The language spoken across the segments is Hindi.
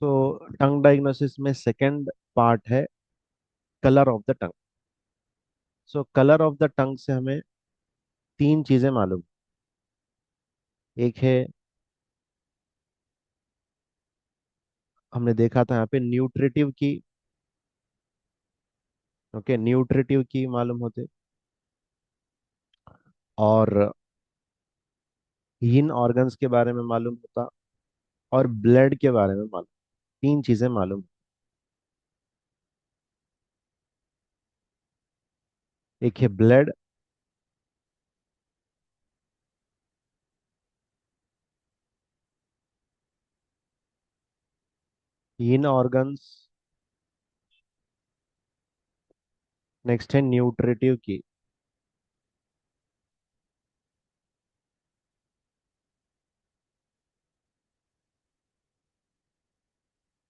सो टंग डायग्नोसिस में सेकंड पार्ट है colour of the tongue. So colour of the टंग से हमें तीन चीजें मालूम। एक है, हमने देखा था यहाँ पे न्यूट्रिटिव की। ओके, न्यूट्रिटिव की मालूम होते, और इन ऑर्गन्स के बारे में मालूम होता, और ब्लड के बारे में मालूम। तीन चीजें मालूम। एक है ब्लड, इन ऑर्गन्स, नेक्स्ट है न्यूट्रिटिव की।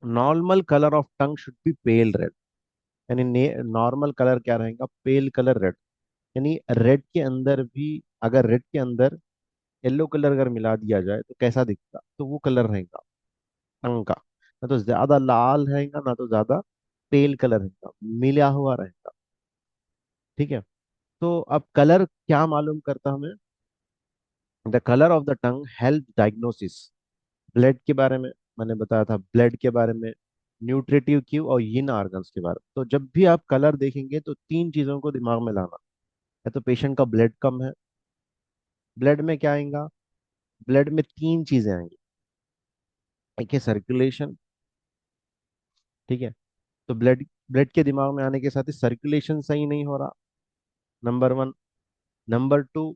Normal colour of tongue should be pale red. यानी नॉर्मल कलर क्या रहेगा? Pale colour red. यानी रेड के अंदर भी, अगर रेड के अंदर येलो कलर अगर मिला दिया जाए तो कैसा दिखता? तो वो कलर रहेगा टंग का। ना तो ज्यादा लाल रहेगा, ना तो ज्यादा पेल कलर रहेगा, मिला हुआ रहेगा। ठीक है। तो अब कलर क्या मालूम करता हमें? The colour of the tongue help diagnosis. Blood के बारे में मैंने बताया था, ब्लड के बारे में, न्यूट्रिटिव क्यू और यिन ऑर्गन्स के बारे में। तो जब भी आप कलर देखेंगे तो तीन चीजों को दिमाग में लाना है। तो पेशेंट का ब्लड कम है, ब्लड में क्या आएगा? ब्लड में तीन चीजें आएंगी। एक है सर्कुलेशन। ठीक है। तो ब्लड ब्लड के दिमाग में आने के साथ ही सर्कुलेशन सही नहीं हो रहा, number one. Number two,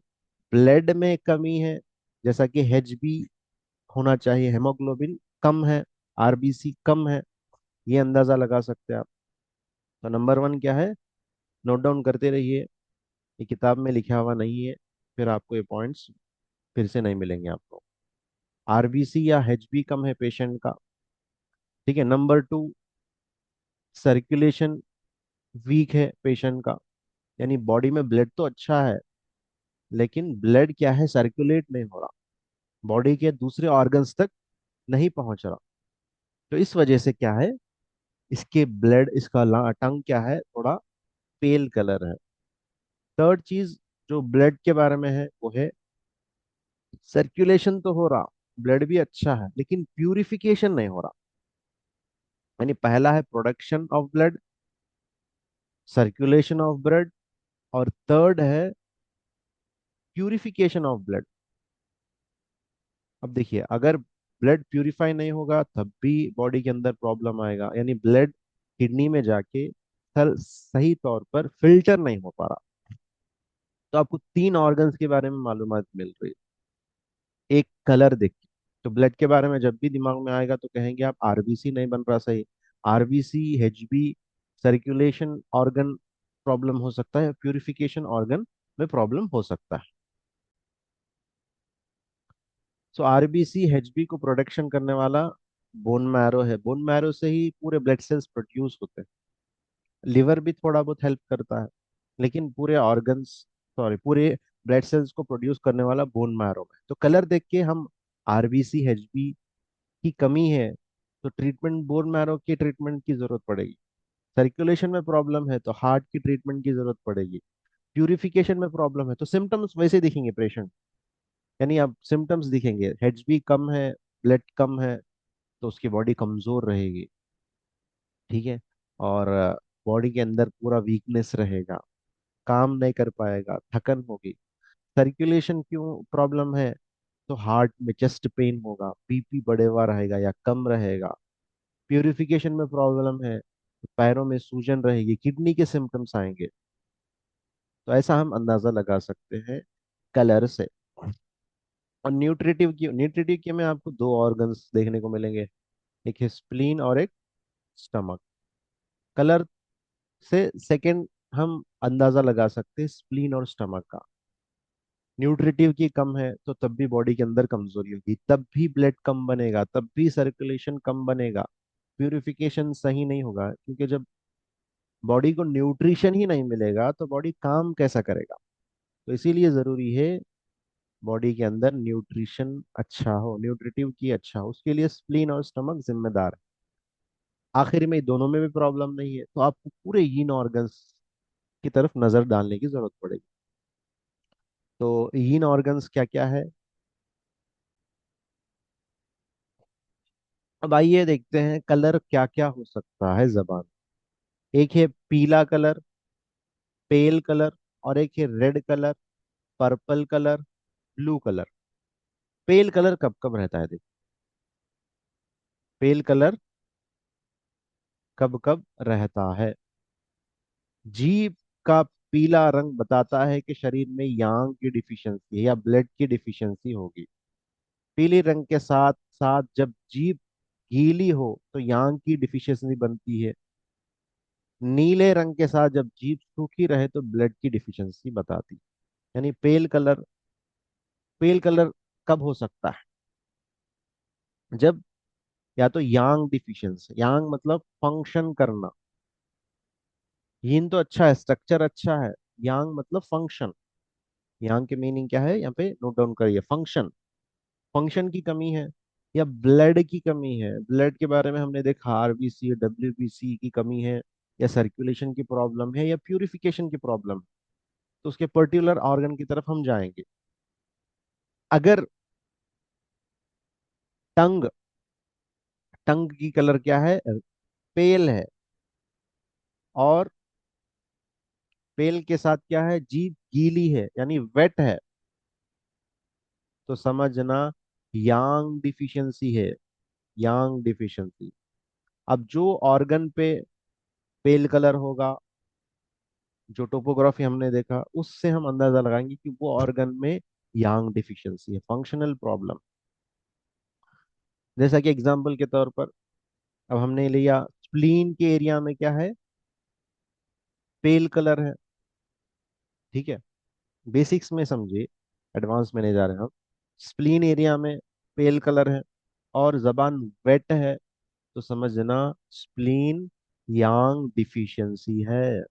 blood में कमी है, जैसा कि एचबी होना चाहिए, हेमोग्लोबिन कम है, आरबीसी कम है। ये अंदाजा लगा सकते हैं आप। तो नंबर वन क्या है? नोट डाउन करते रहिए, ये किताब में लिखा हुआ नहीं है, फिर आपको ये पॉइंट्स फिर से नहीं मिलेंगे आपको। आरबीसी या एचबी कम है पेशेंट का। ठीक है। नंबर टू, सर्कुलेशन वीक है पेशेंट का। यानी बॉडी में ब्लड तो अच्छा है, लेकिन ब्लड क्या है, सर्कुलेट नहीं हो रहा, बॉडी के दूसरे ऑर्गन्स तक नहीं पहुंच रहा। तो इस वजह से क्या है, इसके ब्लड, इसका टंग क्या है, थोड़ा पेल कलर है। थर्ड चीज जो ब्लड के बारे में है वो है, सर्कुलेशन तो हो रहा, ब्लड भी अच्छा है, लेकिन प्यूरिफिकेशन नहीं हो रहा। यानी पहला है production of blood, circulation of blood, और थर्ड है प्यूरिफिकेशन ऑफ ब्लड। अब देखिए, अगर ब्लड प्यूरिफाई नहीं होगा तब भी बॉडी के अंदर प्रॉब्लम आएगा। यानी ब्लड किडनी में जाके सर सही तौर पर फिल्टर नहीं हो पा रहा। तो आपको तीन ऑर्गन्स के बारे में मालूमात मिल रही है एक कलर देख के। तो ब्लड के बारे में जब भी दिमाग में आएगा तो कहेंगे आप आरबीसी नहीं बन रहा सही। RBC, HB, circulation organ problem हो सकता है, प्यूरिफिकेशन ऑर्गन में प्रॉब्लम हो सकता है। सो आरबीसी एचबी को प्रोडक्शन करने वाला बोन मैरो है। बोन मैरो से ही पूरे ब्लड सेल्स प्रोड्यूस होते हैं। लिवर भी थोड़ा बहुत हेल्प करता है, लेकिन पूरे ऑर्गन्स, सॉरी, पूरे ब्लड सेल्स को प्रोड्यूस करने वाला बोन मैरो है। तो कलर देख के हम, आरबीसी एचबी की कमी है तो ट्रीटमेंट, बोन मैरो की ट्रीटमेंट की जरूरत पड़ेगी। सर्कुलेशन में प्रॉब्लम है तो हार्ट की ट्रीटमेंट की जरूरत पड़ेगी। प्यूरिफिकेशन में प्रॉब्लम है तो सिम्टम्स वैसे दिखेंगे पेशेंट। यानी अब सिम्टम्स दिखेंगे, एचबी कम है, ब्लड कम है, तो उसकी बॉडी कमजोर रहेगी। ठीक है। और बॉडी के अंदर पूरा वीकनेस रहेगा, काम नहीं कर पाएगा, थकन होगी। सर्कुलेशन क्यों प्रॉब्लम है? तो हार्ट में चेस्ट पेन होगा, बीपी बढ़े हुआ रहेगा या कम रहेगा। प्यूरिफिकेशन में प्रॉब्लम है तो पैरों में सूजन रहेगी, किडनी के सिम्टम्स आएंगे। तो ऐसा हम अंदाजा लगा सकते हैं कलर से। और न्यूट्रिटिव की में आपको दो ऑर्गन्स देखने को मिलेंगे, एक है स्प्लीन और एक स्टमक। कलर से सेकंड हम अंदाजा लगा सकते हैं स्प्लीन और स्टमक का। न्यूट्रिटिव की कम है तो तब भी बॉडी के अंदर कमजोरी होगी, तब भी ब्लड कम बनेगा, तब भी सर्कुलेशन कम बनेगा, प्यूरिफिकेशन सही नहीं होगा। क्योंकि जब बॉडी को न्यूट्रिशन ही नहीं मिलेगा तो बॉडी काम कैसा करेगा? तो इसीलिए जरूरी है बॉडी के अंदर न्यूट्रिशन अच्छा हो, न्यूट्रिटिव की अच्छा हो, उसके लिए स्प्लीन और स्टमक जिम्मेदार है। आखिर में दोनों में भी प्रॉब्लम नहीं है, तो आपको पूरे यीन ऑर्गन्स की तरफ नजर डालने की जरूरत पड़ेगी। तो यीन ऑर्गन्स क्या क्या है? अब आइए देखते हैं कलर क्या क्या हो सकता है जबान। एक है पीला कलर, पेल कलर, और एक है red colour, purple colour, blue colour. पेल कलर कब कब रहता है? देखिए, पेल कलर कब कब रहता है? जीभ का पीला रंग बताता है कि शरीर में यांग की डिफिशियंसी है या ब्लड की डिफिशियंसी होगी। पीले रंग के साथ साथ जब जीभ गीली हो तो यांग की डिफिशियंसी बनती है। नीले रंग के साथ जब जीभ सूखी रहे तो ब्लड की डिफिशियंसी बताती है। यानी पेल कलर कब हो सकता है? जब या तो यांग डिफिशियंसी, यांग मतलब फंक्शन करना। यीन तो अच्छा है, स्ट्रक्चर अच्छा है। यांग मतलब फंक्शन। यांग की मीनिंग क्या है यहाँ पे नोट डाउन करिए, फंक्शन। फंक्शन की कमी है, या ब्लड की कमी है। ब्लड के बारे में हमने देखा, आरबीसी डब्ल्यूबीसी की कमी है, या सर्कुलेशन की प्रॉब्लम है, या प्यूरिफिकेशन की प्रॉब्लम है। तो उसके पर्टिकुलर ऑर्गन की तरफ हम जाएंगे। अगर टंग टंग की कलर क्या है? पेल है। और पेल के साथ क्या है? जीभ गीली है यानी वेट है। तो समझना यांग डिफिशियंसी है, यांग डिफिशियंसी। अब जो ऑर्गन पे पेल कलर होगा, जो टोपोग्राफी हमने देखा उससे हम अंदाजा लगाएंगे कि वो ऑर्गन में यांग डिफिशियंसी है, फंक्शनल प्रॉब्लम। जैसा कि एग्जांपल के तौर पर अब हमने लिया स्प्लीन के एरिया में क्या है? पेल कलर है। ठीक है, बेसिक्स में समझिए, एडवांस में नहीं जा रहे हम। स्प्लीन एरिया में पेल कलर है और जबान वेट है, तो समझना स्प्लीन यांग डिफिशियंसी है।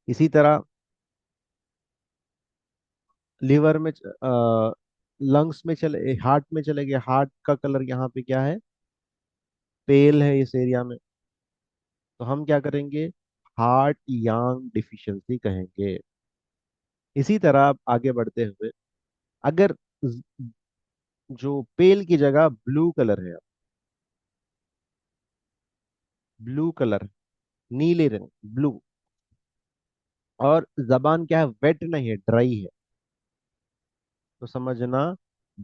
इसी तरह लिवर में, लंग्स में चले, हार्ट में चले गए, हार्ट का कलर यहाँ पे क्या है? पेल है इस एरिया में। तो हम क्या करेंगे? हार्ट यांग डिफिशियंसी कहेंगे। इसी तरह आप आगे बढ़ते हुए, अगर जो पेल की जगह ब्लू कलर है, ब्लू कलर, नीले रंग, ब्लू, और जबान क्या है? वेट नहीं है, ड्राई है, तो समझना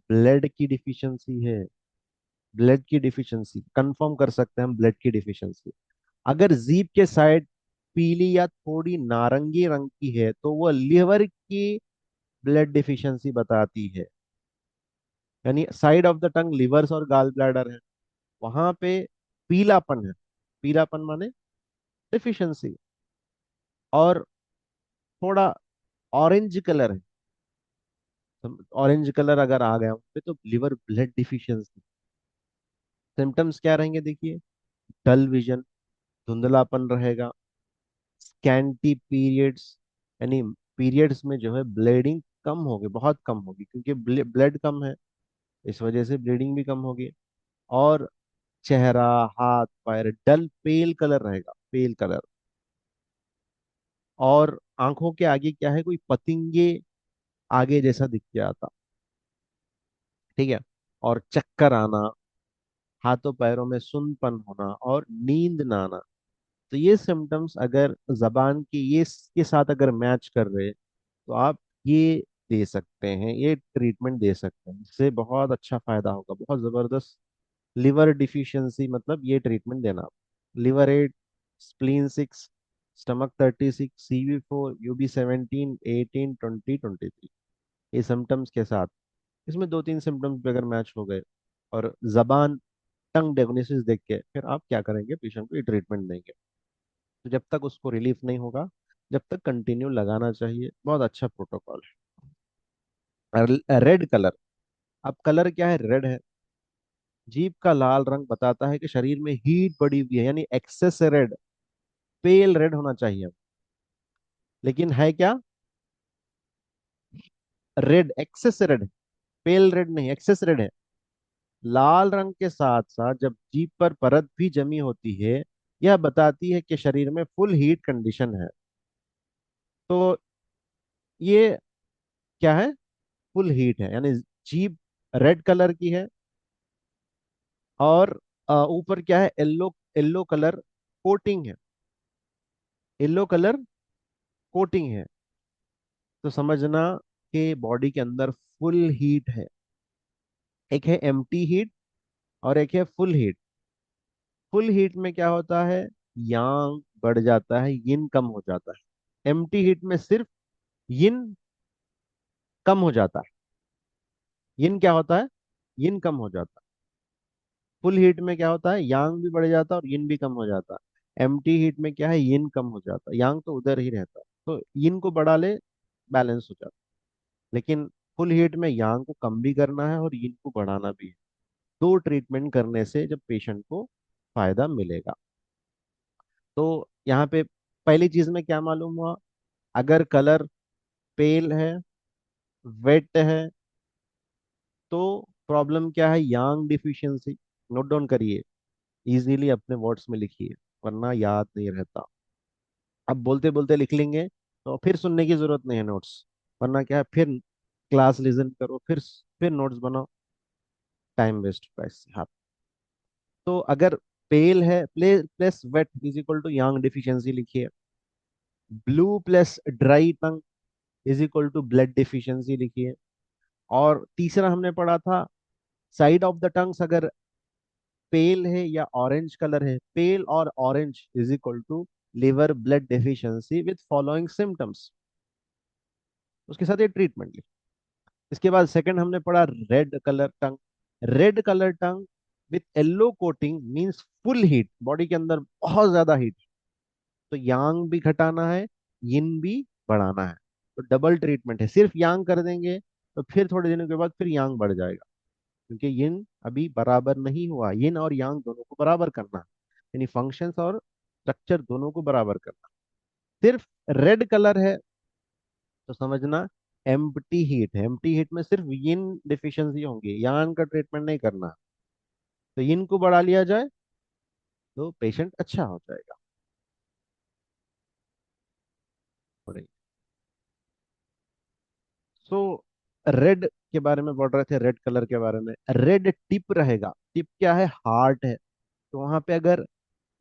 ब्लड की डिफिशियंसी है। ब्लड की डिफिशियंसी कंफर्म कर सकते हैं हम, ब्लड की डिफिशियंसी। अगर जीभ के साइड पीली या थोड़ी नारंगी रंग की है तो वह लिवर की ब्लड डिफिशियंसी बताती है। यानी side of the tongue levers और गाल ब्लैडर है, वहां पे पीलापन है। पीलापन माने डिफिशियंसी। और थोड़ा ऑरेंज कलर है, ऑरेंज कलर अगर आ गया वहाँ पे तो लिवर ब्लड डिफिशियंसी। सिम्टम्स क्या रहेंगे देखिए? डल विजन, धुंधलापन रहेगा। स्कैंटी पीरियड्स, यानी पीरियड्स में जो है ब्लीडिंग कम होगी, बहुत कम होगी, क्योंकि ब्लड कम है, इस वजह से ब्लीडिंग भी कम होगी। और चेहरा, हाथ पैर डल पेल कलर रहेगा, पेल कलर। और आंखों के आगे क्या है? कोई पतंगे आगे जैसा दिख के आता। ठीक है। और चक्कर आना, हाथों पैरों में सुन्नपन होना, और नींद ना आना। तो ये सिम्टम्स अगर जबान की ये के साथ अगर मैच कर रहे, तो आप ये दे सकते हैं, ये ट्रीटमेंट दे सकते हैं, इससे बहुत अच्छा फायदा होगा, बहुत जबरदस्त। लिवर डिफिशियंसी मतलब ये ट्रीटमेंट देना। Liver 8, spleen 6, stomach 36, CV4, UB17, 18, 20, 23, ये सिम्टम्स के साथ, इसमें दो तीन सिम्टम्स भी अगर मैच हो गए, और जबान टंग डायग्नोसिस देख के फिर आप क्या करेंगे? पेशेंट को ये ट्रीटमेंट देंगे। तो जब तक उसको रिलीफ नहीं होगा, जब तक कंटिन्यू लगाना चाहिए, बहुत अच्छा प्रोटोकॉल है। रेड कलर, अब कलर क्या है? रेड है। जीभ का लाल रंग बताता है कि शरीर में हीट बढ़ी हुई है, यानी एक्सेस रेड, पेल रेड होना चाहिए। लेकिन है क्या? रेड, एक्सेस रेड, पेल रेड नहीं, एक्सेस रेड है। लाल रंग के साथ साथ जब जीभ पर परत भी जमी होती है, यह बताती है कि शरीर में फुल हीट कंडीशन है। तो ये क्या है? फुल हीट है, यानी जीभ रेड कलर की है, और ऊपर क्या है? येलो, येलो कलर कोटिंग है, येलो कलर कोटिंग है। तो समझना कि बॉडी के अंदर फुल हीट है। एक है एम्प्टी हीट और एक है फुल हीट। फुल हीट में क्या होता है? यांग बढ़ जाता है, यिन कम हो जाता है। एम्प्टी हीट में सिर्फ यिन कम हो जाता है। यिन क्या होता है? यिन कम हो जाता है। फुल हीट में क्या होता है? यांग भी बढ़ जाता है और यिन भी कम हो जाता है। एम्प्टी हीट में क्या है? यिन कम हो जाता है, यांग तो उधर ही रहता है। तो यिन को बढ़ा ले, बैलेंस हो जाता है। लेकिन फुल हीट में यांग को कम भी करना है और यिन को बढ़ाना भी है। दो ट्रीटमेंट करने से जब पेशेंट को फायदा मिलेगा। तो यहाँ पे पहली चीज में क्या मालूम हुआ? अगर कलर पेल है, वेट है, तो प्रॉब्लम क्या है? यांग डिफिशियंसी। नोट डाउन करिए, इजीली अपने वर्ड्स में लिखिए, वरना याद नहीं रहता। अब बोलते बोलते लिख लेंगे तो फिर सुनने की जरूरत नहीं है नोट्स, वरना क्या है, फिर क्लास लिसन करो, फिर नोट्स बनाओ, टाइम वेस्ट होगा इससे। हाँ, तो अगर पेल है, plus wet is equal to yang deficiency लिखिए। Blue plus dry tongue is equal to blood deficiency लिखिए। और तीसरा हमने पढ़ा था, साइड ऑफ द टंग्स अगर पेल है या ऑरेंज कलर है, पेल और orange is equal to liver blood deficiency with following symptoms. उसके साथ ये ट्रीटमेंट। इसके बाद सेकंड हमने पढ़ा red colour tongue. Red colour tongue with yellow coating means full heat, body के अंदर बहुत ज्यादा हीट। तो यांग भी घटाना है, यिन भी बढ़ाना है। तो डबल ट्रीटमेंट है। सिर्फ यांग कर देंगे तो फिर थोड़े दिनों के बाद फिर यांग बढ़ जाएगा, क्योंकि यिन अभी बराबर नहीं हुआ। यिन और यांग दोनों को बराबर करना है, यानी फंक्शंस और स्ट्रक्चर दोनों को बराबर करना। सिर्फ रेड कलर है तो समझना एम्प्टी हीट है। एम्प्टी हीट में सिर्फ यिन डिफिशियंसी होंगी, यांग का ट्रीटमेंट नहीं करना। तो यिन को बढ़ा लिया जाए तो पेशेंट अच्छा हो जाएगा। सो रेड के बारे में बोल रहे थे, रेड कलर के बारे में। रेड टिप रहेगा। टिप क्या है? हार्ट है। तो वहां पे अगर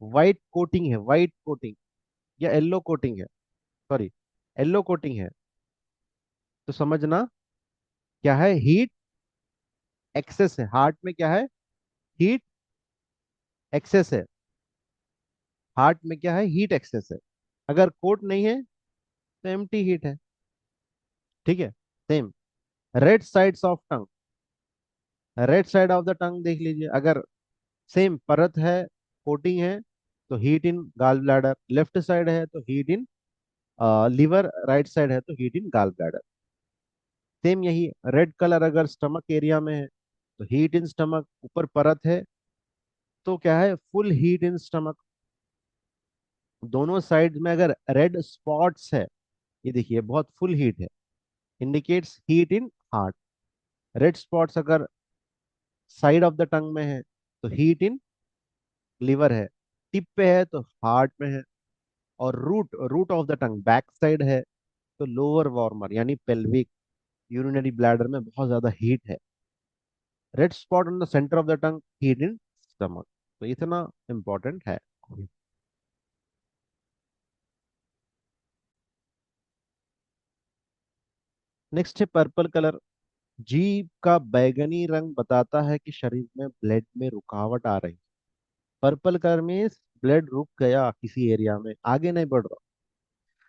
व्हाइट कोटिंग है, व्हाइट कोटिंग या येलो कोटिंग है, सॉरी, येलो कोटिंग है, तो समझना क्या है? हीट एक्सेस है। हार्ट में क्या है? हीट एक्सेस है। हार्ट में क्या है? हीट एक्सेस है। अगर कोट नहीं है तो एम्प्टी हीट है। ठीक है। Same red sides of tongue, red side of the टंग देख लीजिए। अगर सेम परत है, कोटिंग है, तो heat in gall bladder. Left side है तो heat in liver, right side है तो heat in gall bladder. Same यही रेड कलर अगर स्टमक एरिया में है तो हीट इन स्टमक। ऊपर परत है तो क्या है? Full heat in stomach. दोनों साइड में अगर रेड स्पॉट्स है, ये देखिए बहुत फुल हीट है, indicates heat in heart. Red spots अगर साइड ऑफ द टंग में है तो हीट इन लिवर है। टिप पे है तो हार्ट में है। और root, root of the tongue back side है तो लोअर वार्मर यानी पेल्विक, यूरिनरी ब्लैडर में बहुत ज्यादा हीट है। Red spot on the centre of the tongue, heat in stomach. तो इतना इंपॉर्टेंट है। नेक्स्ट है पर्पल कलर। जीभ का बैगनी रंग बताता है कि शरीर में ब्लड में रुकावट आ रही। पर्पल कलर में ब्लड रुक गया किसी एरिया में, आगे नहीं बढ़ रहा।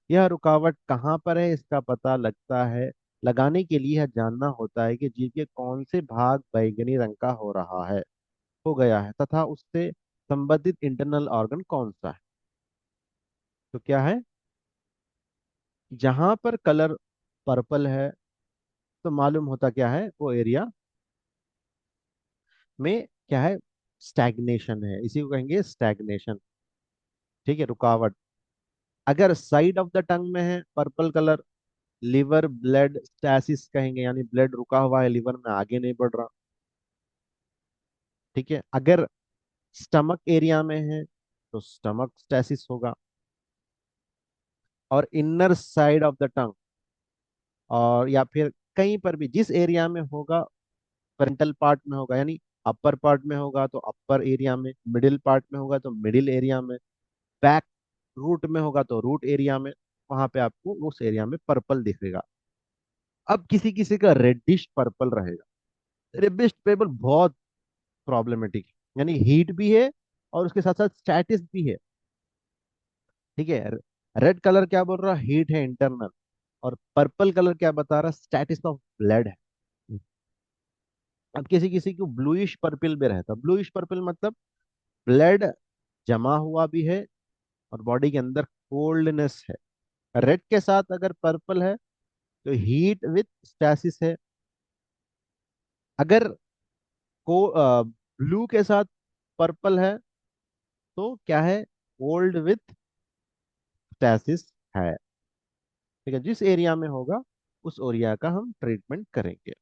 यह रुकावट कहाँ पर है इसका पता लगता है, लगाने के लिए यह जानना होता है कि जीभ के कौन से भाग बैगनी रंग का हो रहा है, हो गया है, तथा उससे संबंधित इंटरनल ऑर्गन कौन सा है। तो क्या है? जहां पर कलर पर्पल है तो मालूम होता क्या है? वो एरिया में क्या है? स्टैग्नेशन है, इसी को कहेंगे स्टैग्नेशन। ठीक है, रुकावट। अगर साइड ऑफ द टंग में है purple colour, liver blood stasis कहेंगे, यानी ब्लड रुका हुआ है लिवर में, आगे नहीं बढ़ रहा। ठीक है, अगर स्टमक एरिया में है तो स्टमक स्टैसिस होगा। और इनर साइड ऑफ द टंग, और या फिर कहीं पर भी जिस एरिया में होगा, फ्रंटल पार्ट में होगा यानी अपर पार्ट में होगा तो अपर एरिया में, मिडिल पार्ट में होगा तो मिडिल एरिया में, बैक रूट में होगा तो रूट एरिया में, वहां पे आपको उस एरिया में पर्पल दिखेगा। अब किसी किसी का रेडिश पर्पल रहेगा। रेडिश पर्पल बहुत प्रॉब्लमेटिक है, यानी हीट भी है और उसके साथ साथ स्टैटिस भी है। ठीक है, रेड कलर क्या बोल रहा, हीट है इंटरनल, और पर्पल कलर क्या बता रहा, स्टैटिस ऑफ ब्लड है। अब किसी किसी को ब्लूइश पर्पल भी रहता, ब्लूइश पर्पल मतलब ब्लड जमा हुआ भी है और बॉडी के अंदर कोल्डनेस है। रेड के साथ अगर पर्पल है तो हीट विथ स्टैसिस है। अगर को ब्लू के साथ पर्पल है तो क्या है, कोल्ड विथ स्टैसिस है। ठीक है, जिस एरिया में होगा उस एरिया का हम ट्रीटमेंट करेंगे।